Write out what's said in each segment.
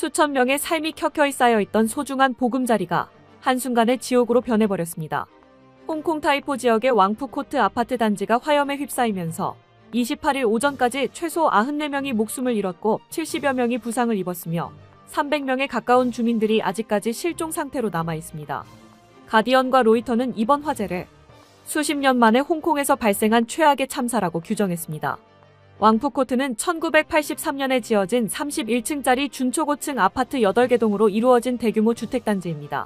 수천 명의 삶이 켜켜이 쌓여있던 소중한 보금자리가 한순간에 지옥으로 변해버렸습니다. 홍콩 타이포 지역의 왕푸코트 아파트 단지가 화염에 휩싸이면서 28일 오전까지 최소 94명이 목숨을 잃었고 70여 명이 부상을 입었으며 300명에 가까운 주민들이 아직까지 실종 상태로 남아있습니다. 가디언과 로이터는 이번 화재를 수십 년 만에 홍콩에서 발생한 최악의 참사라고 규정했습니다. 왕푸코트는 1983년에 지어진 31층짜리 중초고층 아파트 8개 동으로 이루어진 대규모 주택단지입니다.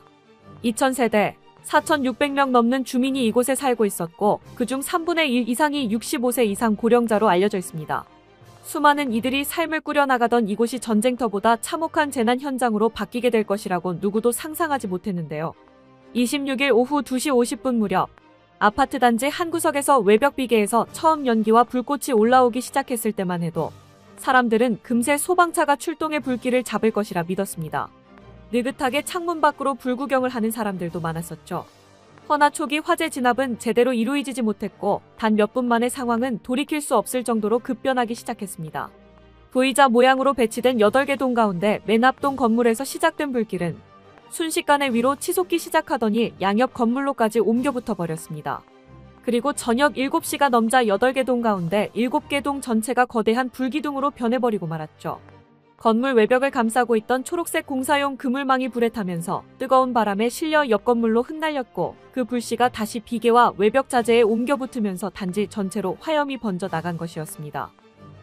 2000세대, 4,600명 넘는 주민이 이곳에 살고 있었고 그중 3분의 1 이상이 65세 이상 고령자로 알려져 있습니다. 수많은 이들이 삶을 꾸려나가던 이곳이 전쟁터보다 참혹한 재난 현장으로 바뀌게 될 것이라고 누구도 상상하지 못했는데요. 26일 오후 2시 50분 무렵 아파트 단지 한 구석에서 외벽 비계에서 처음 연기와 불꽃이 올라오기 시작했을 때만 해도 사람들은 금세 소방차가 출동해 불길을 잡을 것이라 믿었습니다. 느긋하게 창문 밖으로 불구경을 하는 사람들도 많았었죠. 허나 초기 화재 진압은 제대로 이루어지지 못했고 단 몇 분 만에 상황은 돌이킬 수 없을 정도로 급변하기 시작했습니다. V자 모양으로 배치된 8개 동 가운데 맨 앞 동 건물에서 시작된 불길은 순식간에 위로 치솟기 시작하더니 양옆 건물로까지 옮겨붙어 버렸습니다. 그리고 저녁 7시가 넘자 8개 동 가운데 7개 동 전체가 거대한 불기둥으로 변해버리고 말았죠. 건물 외벽을 감싸고 있던 초록색 공사용 그물망이 불에 타면서 뜨거운 바람에 실려 옆 건물로 흩날렸고 그 불씨가 다시 비계와 외벽 자재에 옮겨붙으면서 단지 전체로 화염이 번져 나간 것이었습니다.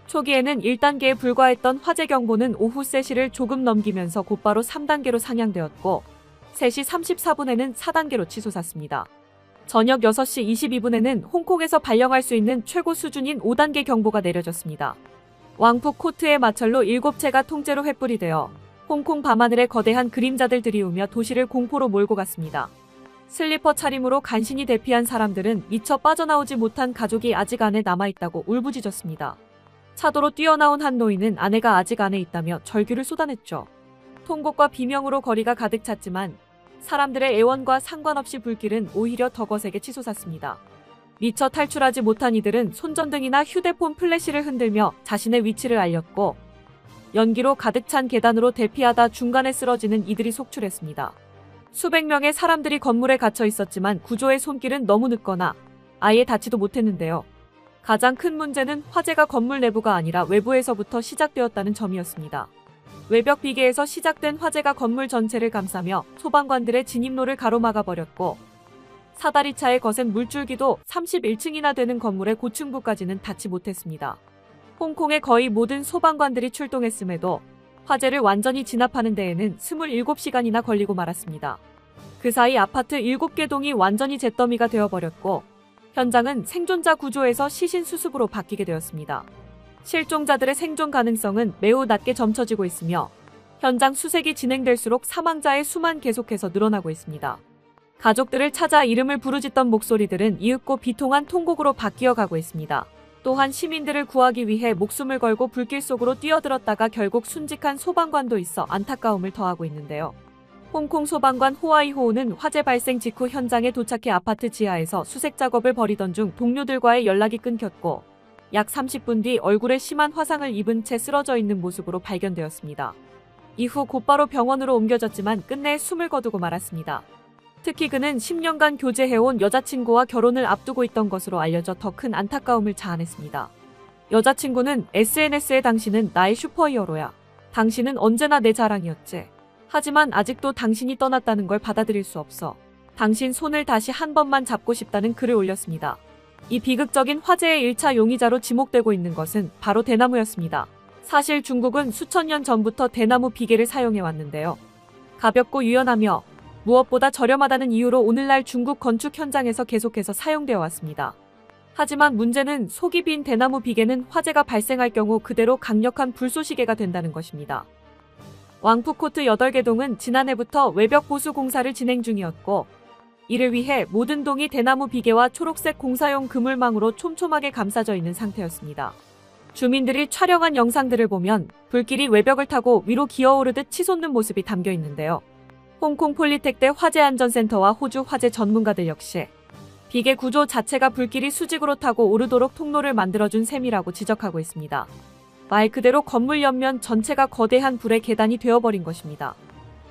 초기에는 1단계에 불과했던 화재 경보는 오후 3시를 조금 넘기면서 곧바로 3단계로 상향되었고 3시 34분에는 4단계로 치솟았습니다. 저녁 6시 22분에는 홍콩에서 발령할 수 있는 최고 수준인 5단계 경보가 내려졌습니다. 왕푸코트의 마찰로 7채가 통째로 횃불이 되어 홍콩 밤하늘에 거대한 그림자들 들이우며 도시를 공포로 몰고 갔습니다. 슬리퍼 차림으로 간신히 대피한 사람들은 미처 빠져나오지 못한 가족이 아직 안에 남아있다고 울부짖었습니다. 차도로 뛰어나온 한 노인은 아내가 아직 안에 있다며 절규를 쏟아냈죠. 통곡과 비명으로 거리가 가득 찼지만 사람들의 애원과 상관없이 불길은 오히려 더 거세게 치솟았습니다. 미처 탈출하지 못한 이들은 손전등이나 휴대폰 플래시를 흔들며 자신의 위치를 알렸고 연기로 가득 찬 계단으로 대피하다 중간에 쓰러지는 이들이 속출했습니다. 수백 명의 사람들이 건물에 갇혀 있었지만 구조의 손길은 너무 늦거나 아예 닿지도 못했는데요. 가장 큰 문제는 화재가 건물 내부가 아니라 외부에서부터 시작되었다는 점이었습니다. 외벽 비계에서 시작된 화재가 건물 전체를 감싸며 소방관들의 진입로를 가로막아버렸고 사다리차의 거센 물줄기도 31층이나 되는 건물의 고층부까지는 닿지 못했습니다. 홍콩의 거의 모든 소방관들이 출동했음에도 화재를 완전히 진압하는 데에는 27시간이나 걸리고 말았습니다. 그 사이 아파트 7개 동이 완전히 잿더미가 되어버렸고 현장은 생존자 구조에서 시신 수습으로 바뀌게 되었습니다. 실종자들의 생존 가능성은 매우 낮게 점쳐지고 있으며 현장 수색이 진행될수록 사망자의 수만 계속해서 늘어나고 있습니다. 가족들을 찾아 이름을 부르짖던 목소리들은 이윽고 비통한 통곡으로 바뀌어 가고 있습니다. 또한 시민들을 구하기 위해 목숨을 걸고 불길 속으로 뛰어들었다가 결국 순직한 소방관도 있어 안타까움을 더하고 있는데요. 홍콩 소방관 호아이호우는 화재 발생 직후 현장에 도착해 아파트 지하에서 수색 작업을 벌이던 중 동료들과의 연락이 끊겼고 약 30분 뒤 얼굴에 심한 화상을 입은 채 쓰러져 있는 모습으로 발견되었습니다. 이후 곧바로 병원으로 옮겨졌지만 끝내 숨을 거두고 말았습니다. 특히 그는 10년간 교제해온 여자친구와 결혼을 앞두고 있던 것으로 알려져 더 큰 안타까움을 자아냈습니다. 여자친구는 SNS에 당신은 나의 슈퍼히어로야. 당신은 언제나 내 자랑이었지. 하지만 아직도 당신이 떠났다는 걸 받아들일 수 없어. 당신 손을 다시 한 번만 잡고 싶다는 글을 올렸습니다. 이 비극적인 화재의 1차 용의자로 지목되고 있는 것은 바로 대나무였습니다. 사실 중국은 수천 년 전부터 대나무 비계를 사용해왔는데요. 가볍고 유연하며 무엇보다 저렴하다는 이유로 오늘날 중국 건축 현장에서 계속해서 사용되어 왔습니다. 하지만 문제는 속이 빈 대나무 비계는 화재가 발생할 경우 그대로 강력한 불쏘시개가 된다는 것입니다. 왕푸코트 8개 동은 지난해부터 외벽 보수 공사를 진행 중이었고 이를 위해 모든 동이 대나무 비계와 초록색 공사용 그물망으로 촘촘하게 감싸져 있는 상태였습니다. 주민들이 촬영한 영상들을 보면 불길이 외벽을 타고 위로 기어오르듯 치솟는 모습이 담겨 있는데요. 홍콩 폴리텍대 화재안전센터와 호주 화재 전문가들 역시 비계 구조 자체가 불길이 수직으로 타고 오르도록 통로를 만들어준 셈이라고 지적하고 있습니다. 말 그대로 건물 옆면 전체가 거대한 불의 계단이 되어버린 것입니다.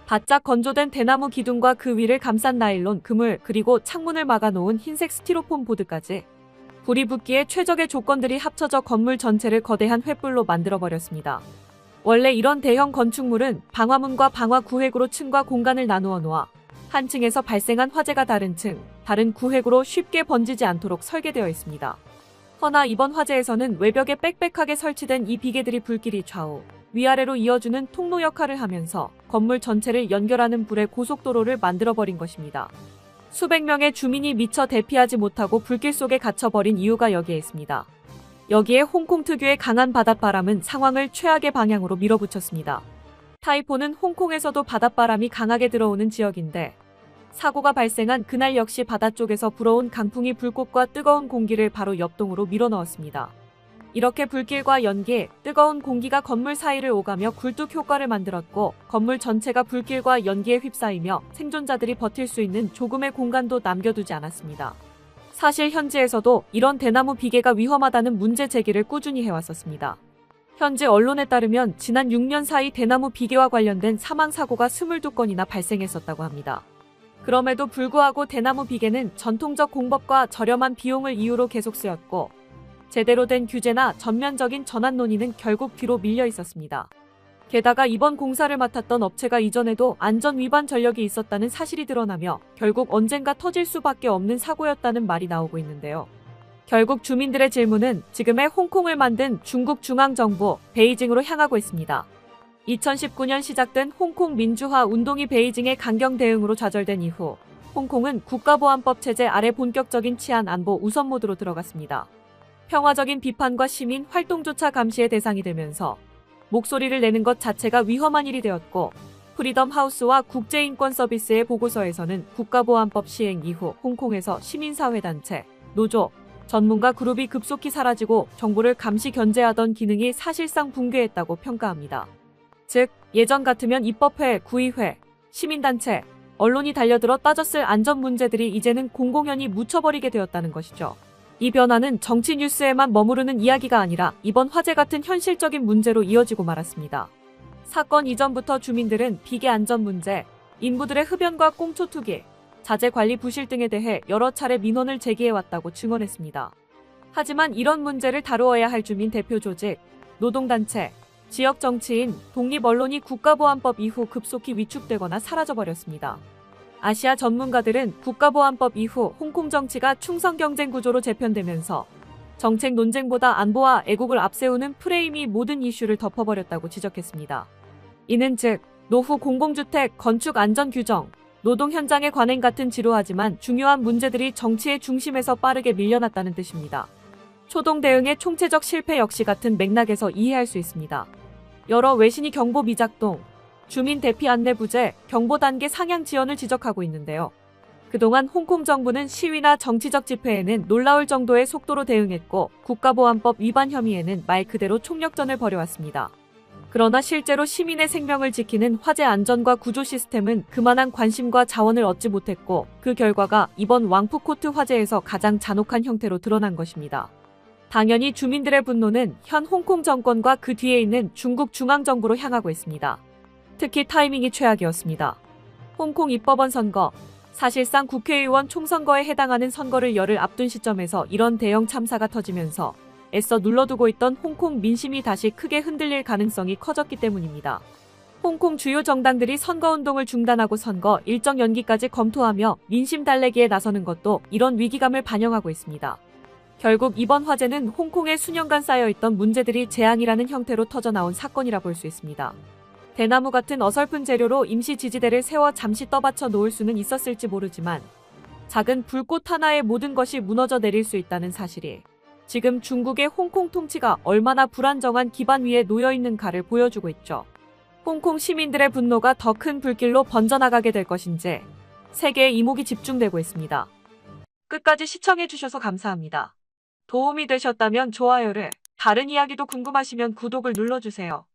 바짝 건조된 대나무 기둥과 그 위를 감싼 나일론 그물 그리고 창문을 막아놓은 흰색 스티로폼 보드까지 불이 붙기에 최적의 조건들이 합쳐져 건물 전체를 거대한 횃불로 만들어버렸습니다. 원래 이런 대형 건축물은 방화문과 방화 구획으로 층과 공간을 나누어 놓아 한 층에서 발생한 화재가 다른 층, 다른 구획으로 쉽게 번지지 않도록 설계되어 있습니다. 허나 이번 화재에서는 외벽에 빽빽하게 설치된 이 비계들이 불길이 좌우, 위아래로 이어주는 통로 역할을 하면서 건물 전체를 연결하는 불의 고속도로를 만들어버린 것입니다. 수백 명의 주민이 미처 대피하지 못하고 불길 속에 갇혀버린 이유가 여기에 있습니다. 여기에 홍콩 특유의 강한 바닷바람은 상황을 최악의 방향으로 밀어붙였습니다. 타이포는 홍콩에서도 바닷바람이 강하게 들어오는 지역인데 사고가 발생한 그날 역시 바다 쪽에서 불어온 강풍이 불꽃과 뜨거운 공기를 바로 옆동으로 밀어넣었습니다. 이렇게 불길과 연기, 뜨거운 공기가 건물 사이를 오가며 굴뚝 효과를 만들었고 건물 전체가 불길과 연기에 휩싸이며 생존자들이 버틸 수 있는 조금의 공간도 남겨두지 않았습니다. 사실 현지에서도 이런 대나무 비계가 위험하다는 문제 제기를 꾸준히 해왔었습니다. 현지 언론에 따르면 지난 6년 사이 대나무 비계와 관련된 사망사고가 22건이나 발생했었다고 합니다. 그럼에도 불구하고 대나무 비계는 전통적 공법과 저렴한 비용을 이유로 계속 쓰였고 제대로 된 규제나 전면적인 전환 논의는 결국 뒤로 밀려 있었습니다. 게다가 이번 공사를 맡았던 업체가 이전에도 안전 위반 전력이 있었다는 사실이 드러나며 결국 언젠가 터질 수밖에 없는 사고였다는 말이 나오고 있는데요. 결국 주민들의 질문은 지금의 홍콩을 만든 중국 중앙정부 베이징으로 향하고 있습니다. 2019년 시작된 홍콩 민주화 운동이 베이징의 강경 대응으로 좌절된 이후 홍콩은 국가보안법 체제 아래 본격적인 치안 안보 우선 모드로 들어갔습니다. 평화적인 비판과 시민 활동조차 감시의 대상이 되면서 목소리를 내는 것 자체가 위험한 일이 되었고 프리덤 하우스와 국제인권서비스의 보고서에서는 국가보안법 시행 이후 홍콩에서 시민사회단체, 노조, 전문가 그룹이 급속히 사라지고 정부를 감시 견제하던 기능이 사실상 붕괴했다고 평가합니다. 즉, 예전 같으면 입법회, 구의회, 시민단체, 언론이 달려들어 따졌을 안전 문제들이 이제는 공공연히 묻혀버리게 되었다는 것이죠. 이 변화는 정치 뉴스에만 머무르는 이야기가 아니라 이번 화재 같은 현실적인 문제로 이어지고 말았습니다. 사건 이전부터 주민들은 비계 안전 문제, 인부들의 흡연과 꽁초 투기, 자재 관리 부실 등에 대해 여러 차례 민원을 제기해왔다고 증언했습니다. 하지만 이런 문제를 다루어야 할 주민 대표 조직, 노동단체, 지역 정치인, 독립 언론이 국가보안법 이후 급속히 위축되거나 사라져버렸습니다. 아시아 전문가들은 국가보안법 이후 홍콩 정치가 충성 경쟁 구조로 재편되면서 정책 논쟁보다 안보와 애국을 앞세우는 프레임이 모든 이슈를 덮어버렸다고 지적했습니다. 이는 즉, 노후 공공주택, 건축 안전 규정, 노동 현장의 관행 같은 지루하지만 중요한 문제들이 정치의 중심에서 빠르게 밀려났다는 뜻입니다. 초동 대응의 총체적 실패 역시 같은 맥락에서 이해할 수 있습니다. 여러 외신이 경보 미작동, 주민 대피 안내 부재, 경보 단계 상향 지연을 지적하고 있는데요. 그동안 홍콩 정부는 시위나 정치적 집회에는 놀라울 정도의 속도로 대응했고 국가보안법 위반 혐의에는 말 그대로 총력전을 벌여왔습니다. 그러나 실제로 시민의 생명을 지키는 화재 안전과 구조 시스템은 그만한 관심과 자원을 얻지 못했고 그 결과가 이번 왕푸코트 화재에서 가장 잔혹한 형태로 드러난 것입니다. 당연히 주민들의 분노는 현 홍콩 정권과 그 뒤에 있는 중국 중앙정부로 향하고 있습니다. 특히 타이밍이 최악이었습니다. 홍콩 입법원 선거, 사실상 국회의원 총선거에 해당하는 선거를 열흘 앞둔 시점에서 이런 대형 참사가 터지면서 애써 눌러두고 있던 홍콩 민심이 다시 크게 흔들릴 가능성이 커졌기 때문입니다. 홍콩 주요 정당들이 선거운동을 중단하고 선거 일정 연기까지 검토하며 민심 달래기에 나서는 것도 이런 위기감을 반영하고 있습니다. 결국 이번 화재는 홍콩에 수년간 쌓여있던 문제들이 재앙이라는 형태로 터져나온 사건이라 볼 수 있습니다. 대나무 같은 어설픈 재료로 임시 지지대를 세워 잠시 떠받쳐 놓을 수는 있었을지 모르지만 작은 불꽃 하나에 모든 것이 무너져 내릴 수 있다는 사실이 지금 중국의 홍콩 통치가 얼마나 불안정한 기반 위에 놓여있는가를 보여주고 있죠. 홍콩 시민들의 분노가 더 큰 불길로 번져나가게 될 것인지 세계의 이목이 집중되고 있습니다. 끝까지 시청해주셔서 감사합니다. 도움이 되셨다면 좋아요를, 다른 이야기도 궁금하시면 구독을 눌러주세요.